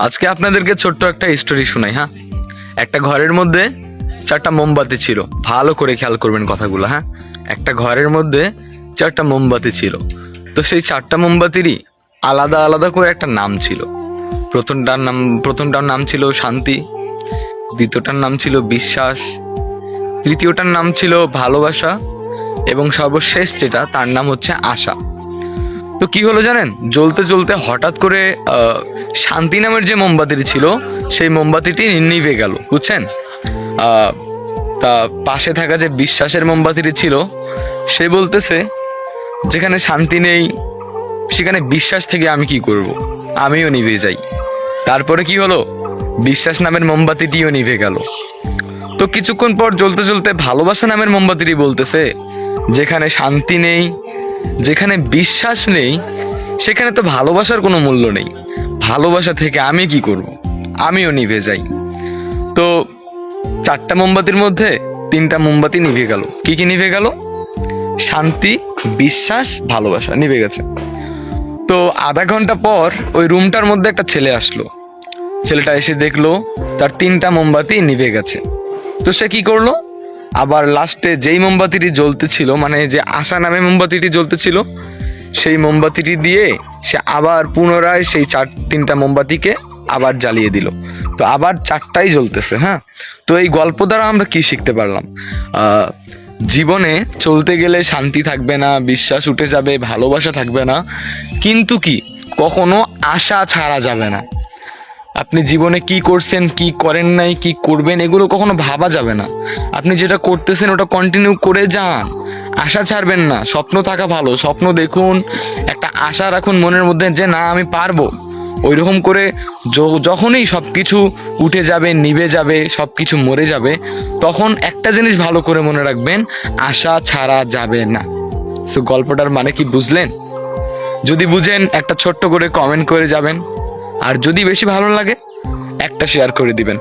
আজকে আপনাদেরকে ছোট্ট একটা স্টোরি শোনাই। হ্যাঁ, একটা ঘরের মধ্যে 4টা মোমবাতি ছিল। ভালো করে খেয়াল করবেন কথাগুলো। হ্যাঁ, একটা ঘরের মধ্যে 4টা মোমবাতি ছিল। তো সেই 4টা মোমবাতিরই আলাদা আলাদা করে একটা নাম ছিল। প্রথমটার নাম ছিল শান্তি, দ্বিতীয়টার নাম ছিল বিশ্বাস, তৃতীয়টার নাম ছিল ভালোবাসা এবং সর্বশেষ যেটা তার নাম হচ্ছে আশা। তো কি হলো জানেন, জ্বলতে জ্বলতে হঠাৎ করে শান্তি নামের যে মোমবাতিটি ছিল সেই মোমবাতিটি নিভে গেল, বুঝছেন। তা পাশে থাকা যে বিশ্বাসের মোমবাতিটি ছিল সে বলতেছে, যেখানে শান্তি নেই সেখানে বিশ্বাস থেকে আমি কি করব, আমিও নিভে যাই। তারপরে কি হলো, বিশ্বাস নামের মোমবাতিটিও নিভে গেল। তো কিছুক্ষণ পর জ্বলতে জ্বলতে ভালোবাসা নামের মোমবাতিটি বলতেছে, যেখানে শান্তি নেই, যেখানে বিশ্বাস নেই, সেখানে তো ভালোবাসার কোনো মূল্য নেই। ভালোবাসা থেকে আমি কি করব, আমিও নিভে যাই। তো 4টা মোমবাতির মধ্যে 3টা মোমবাতি নিভে গেল। কি কি নিভে গেল? শান্তি, বিশ্বাস, ভালোবাসা নিভে গেছে। তো আধা ঘন্টা পর ওই রুমটার মধ্যে একটা ছেলে আসলো। ছেলেটা এসে দেখলো তার 3টা মোমবাতি নিভে গেছে। তো সে কি করলো, আবার লাস্টে যেই মোমবাতিটি জ্বলতেছিল, মানে যে আশা নামে মোমবাতিটি জ্বলতেছিল, সেই মোমবাতিটি দিয়ে সে আবার পুনরায় সেই 3টা মোমবাতিকে আবার জ্বালিয়ে দিল। তো আবার 4টাই জ্বলতেছে। হ্যাঁ, তো এই গল্প দ্বারা আমরা কি শিখতে পারলাম? জীবনে চলতে গেলে শান্তি থাকবে না, বিশ্বাস উঠে যাবে, ভালোবাসা থাকবে না, কিন্তু কি কখনো আশা ছাড়া যাবে না। আপনি জীবনে কি করছেন, কি করেন নাই, কি করবেন, এগুলো কখনো ভাবা যাবে না। আপনি যেটা করতেছেন ওটা কন্টিনিউ করে যান, আশা ছাড়বেন না। স্বপ্ন থাকা ভালো, স্বপ্ন দেখুন, একটা আশা রাখুন মনের মধ্যে যে না আমি পারবো। ওইরকম করে যখনই সব কিছু উঠে যাবে, নিভে যাবে, সব কিছু মরে যাবে, তখন একটা জিনিস ভালো করে মনে রাখবেন, আশা ছাড়া যাবে না। সো গল্পটার মানে কি বুঝলেন? যদি বুঝেন একটা ছোট্ট করে কমেন্ট করে যাবেন, আর যদি বেশি ভালো লাগে একটা শেয়ার করে দিবেন।